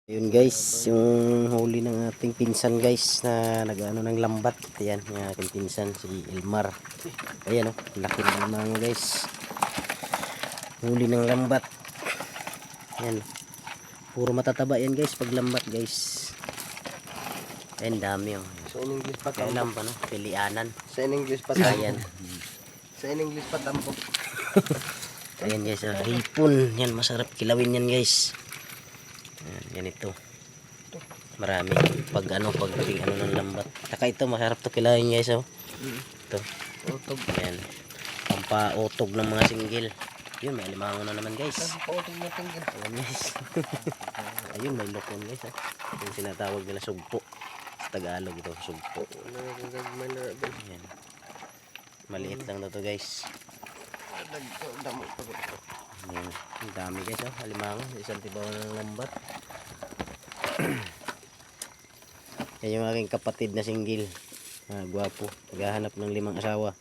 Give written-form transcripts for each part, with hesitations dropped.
Yun guys, yung huli ng ating pinsan guys na nag-ano ng lambat. Ayan, yung ating pinsan si Elmar. Ayan oh, laki ng mga guys. Huli ng lambat. Ayan, puro matataba yan guys pag lambat guys. Ayan, dami oh. Sa in-English pa Kaya tampo. lang pa no, pilianan. Sa in-English pa tampo. Ayan. Sa in-English pa tampo. Ayan guys, oh, hipon. Yan, masarap kilawin yan guys. Ayan, ito. Marami pag pagdating ng lambat. Saka ito masarap to kilawin guys oh. Ito. Utog. Ayan. Pampautog ng mga singgil. Yun, may alimango na naman guys. Pautog na tingin. Ayan guys. Ayun, may lokon guys ha. Yung sinatawag nila sugpo. Sa Tagalog ito, sugpo. Ayan. Maliit lang na to guys. Ayan. Ang dami guys oh. Alimango. Isang tibaw ng lambat. Yan yung aking kapatid na singgil. Gwapo. Naghahanap ng 5 asawa.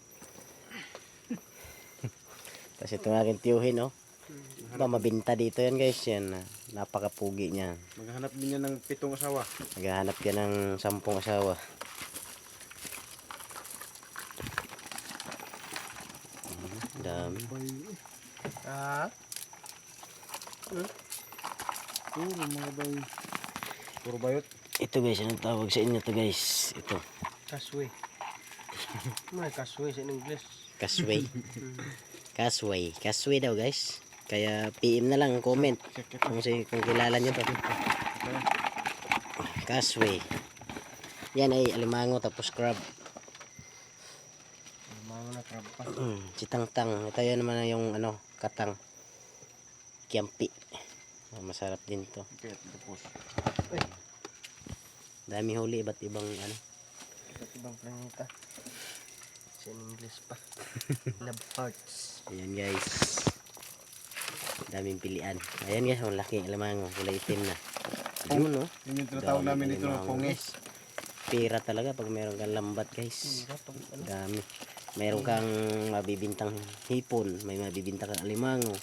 Tapos itong aking tiyuhin, oh. Ba, mabinta dito yan guys. Yan, napakapugi niya. Maghahanap din niya ng 7 asawa. Naghahanap yan ng 10 asawa. Dami. Ah? Puro mga bay. Puro bayot. Ito guys, anong tawag sa inyo to guys? Ito, Kaswe. May kaswe sa in-English. kasway. Kasway. Kasway daw guys. Kaya PM na lang, comment. Kung kilala nyo to. Kasway. Yan ay alimango tapos crab. Mga na crab pa. Si Tangtang. Ito yan naman yung katang. Kiampi. Masarap din to. Okay, tapos. Dami huli, iba't ibang Iba't ibang planeta. Sa in-English pa. Love hearts. Ayan guys. Daming pilian. Ayan guys, ang laking alimango. Kulay itim na. Yun no. Yun yung tinatawag Dami namin dito ng alimango, pongi. guys. Pira talaga pag meron kang lambat guys. Dami. Meron kang mabibintang hipon. May mabibintang kang alimango.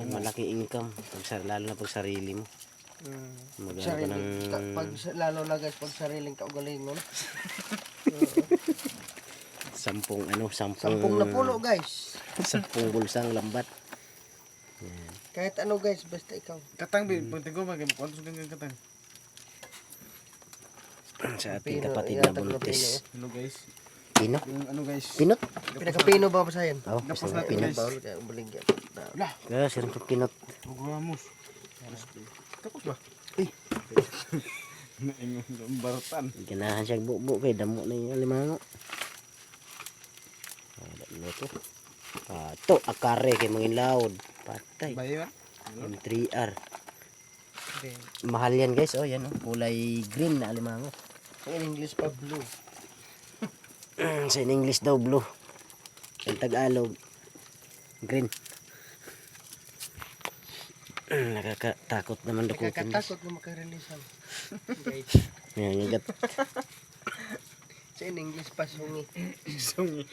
Ay, malaki income. Lalo na pag sarili mo. Magano ka ng... Lalo na guys, pag sariling kaugalingon. Sampung Sampung na pulo guys. 10 bulsang lambat. Kahit ano guys, basta ikaw. Katang, pagting ko, kwantos kang katang. Sa ating Pino, kapatid na iatag na buntis. Hello guys. Pino? Yung ano guys. Pinot? Pinakapino ba pa sa'yan? Oh, Tapos basta natin, pinot. guys. Bawal kaya umaligyan. Lah, Kaya sirang pinot. magwamos. Tapos ba? Naingon ng baratan. Ganahan siyang bubo kay damo na yung alimango. Ano to? To akare kay mangin laod. Patay. Bayo M3R. Mahal yan guys. Oh, yan oh. Kulay green na alimango. Sa in-English pa blue. Sa English daw blue. Sa Tagalog green. Nakakatakot naman dukutin. Nakakatakot na makarelisan. Guys. Yan, yagat. Sa in-English pa sungi. Sungi.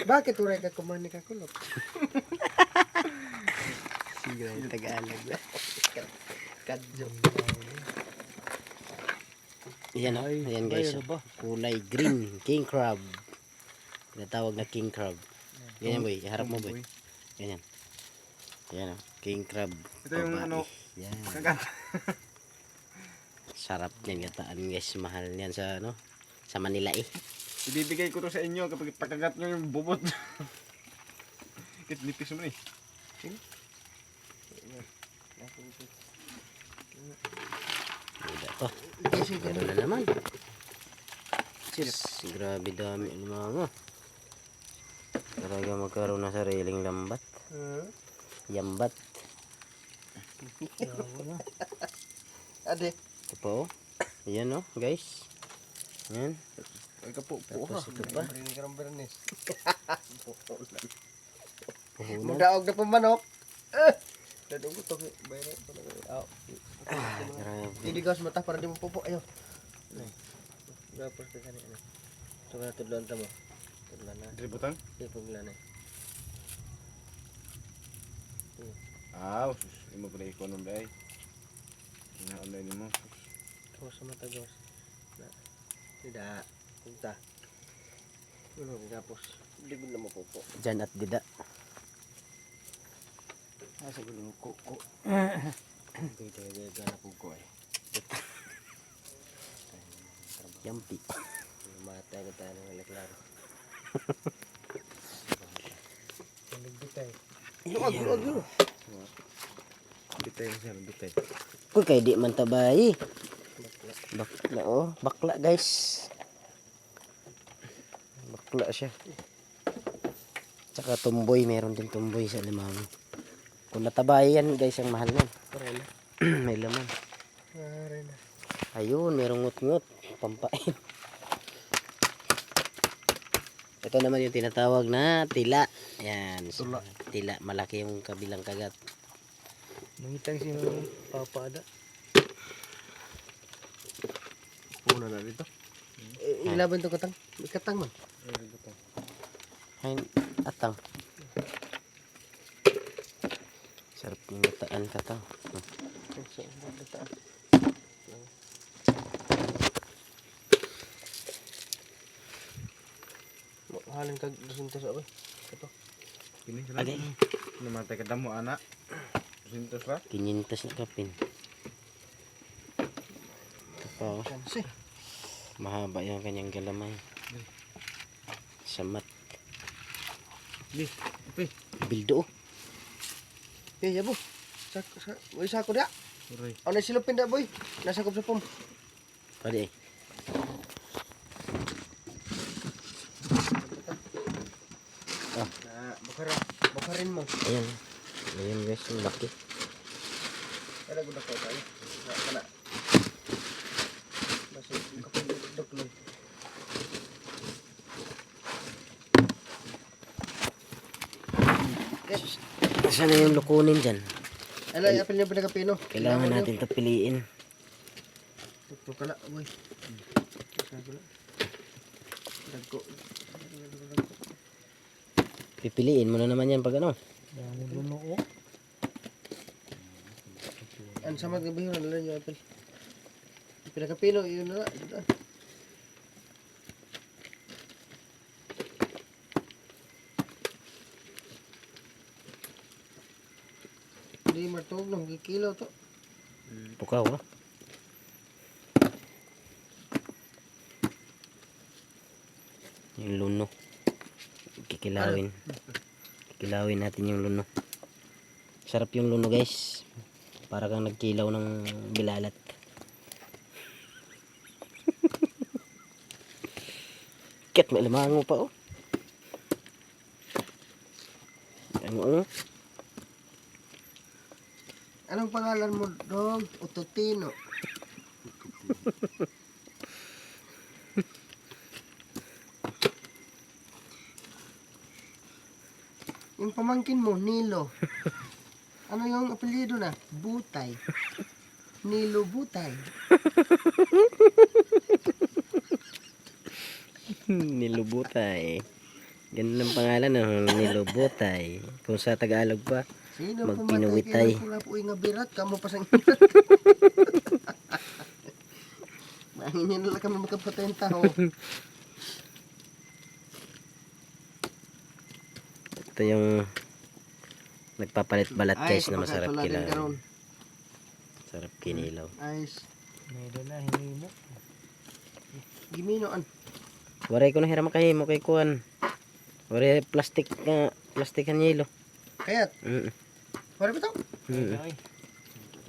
Bakit uray ka kumani ka kulot? Sige na yung Tagalog. Kadyo. Yan oh. Ayan guys. Oh. Kulay green. King crab. Tinatawag na king crab. Ganyan boy. Iharap mo boy. Ganyan. Yan oh. King crab. Ito yung Babae. ano. Yan. Kagat. Sarap niyan gataan guys. Mahal niyan sa sa Manila eh. Ibibigay ko to sa inyo kapag pagkagat nyo yung bubot. Kit nipis mo eh. Wala pa. Meron na naman. Cheers. Grabe dami alimango. Talaga magkaroon na sariling lambat. Yambat. Ade. Ito pa oh. Ayan oh guys. Ayan. Ay kapo. Tapos ito pa. Bring karang bernes. Puhunan. Mudaog na pamanok. Dadong ko to. Bayran ko na. Grabe. Hindi gas mata para di mo pupo. Ayo. Gapos ka kanina. Ito na tudlon ta mo. Tudlon na. Dributang? Di paglan eh. Ah, imo pala ikaw nung day. Naunay mo. Tapos sa mata gos. Na. Tidak. Punta. Ano tapos. Libid na mo po. Dyan at dida. Asa gulo mo kuko. Gaya-gaya na kuko eh. Yampi. Matay ko tayo ng laklaro. Nagbitay. Yun. Bitay mo siya, bitay. Uy, kay di man tabay. Bakla oh. Bakla guys. Bakla siya. Tsaka tumboy. Meron din tumboy sa limang. Kung natabay yan guys, ang mahal nun. Pare na. May laman. Pare na. Ayun, merong ngut-ngut. Pampain. Ito naman yung tinatawag na tila. Yan. Tula. Tila. Malaki yung kabilang kagat. Mangitang si papada. Puno na dito. Ilaban to katang. Katang man. Ay, atang. Sarap yung nataan katang. So, bataan. Halin kag dusinto sa oy. Ito. Kini sila. Agay. Namatay ka damo, anak. Sintos ra. 500 na kapin. Ito pa oh. Kansi. Mahaba yung kanyang galamay. Samat. Di, upi. Bildo oh. Eh, yabo. Boy sako dia. Uray. Ano silupin da boy? Nasa kop sa pom. Pwede eh. Bukarin mo. Ayan. Ayan guys, yung laki. Kaya gud ako tayo. Kana. Basta kapindok lang. Saan na yung lukunin dyan? Ano, apel niya pinagapino. Kailangan natin ito piliin. Ito ka na, boy. Sago na. Dagko. Pipiliin mo na naman yan pag ano. Dami luno ko. Ang samad gabi yun, nalang yung apel. Pinagapino, yun na. Hindi matog nang kikilaw to. Pukaw ah. Yung luno. Kikilawin. Kikilawin natin yung luno. Sarap yung luno guys. Para kang nagkilaw ng bilalat. Ket may limango pa oh. Ano oh? Anong pangalan mo, dog? Ututino. Yung pamangkin mo, Nilo. Ano yung apelyido na? Butay. Nilo Butay. Nilubutay. Ganun ang pangalan ng Nilubutay. Kung sa Tagalog pa, Sino Magpinuwitay. pumatay kay pula po nga kamo pasang Mahingin nila kami magkapatay ng tao. ito yung nagpapalit-balat guys na masarap pagkatula din kilaw. karon. Sarap kinilaw. Ayos. Medo na hinimo. Giminoan. Waray ko na hiram kay mo kay kuan. Waray plastic nga plastic ang yelo. Kayat. Pare bitaw.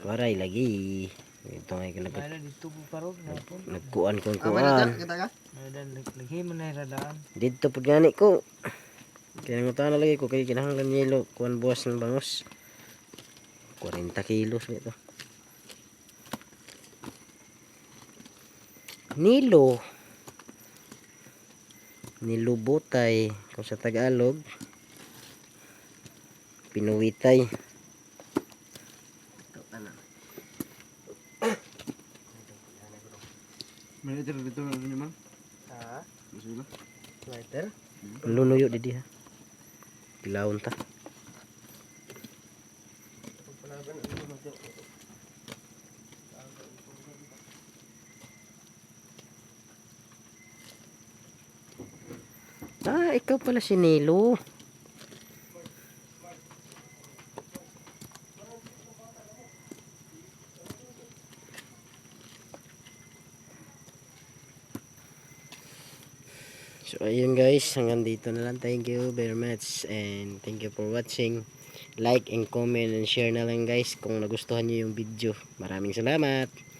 Waray lagi. Ito nga yung dito po parog na po. nagkuan kung May nadan kuan. kita ka? Lagi mo na iradaan. Dito po gani ko. Kaya nga na lagi ko kay kinahanglan yelo. Kuan buwas ng bangus. 40 kilos ito. Nilubutay kung sa Tagalog. Pinuwitay. May ito dito ano naman? Ha? Masila. Lighter? Lunuyo didi ha. Pilawon ta. Pagpalagan ang luno. Ah, ikaw pala si Nelo. So ayun guys, hanggang dito na lang. Thank you very much and thank you for watching. Like and comment and share na lang guys kung nagustuhan niyo yung video. Maraming salamat.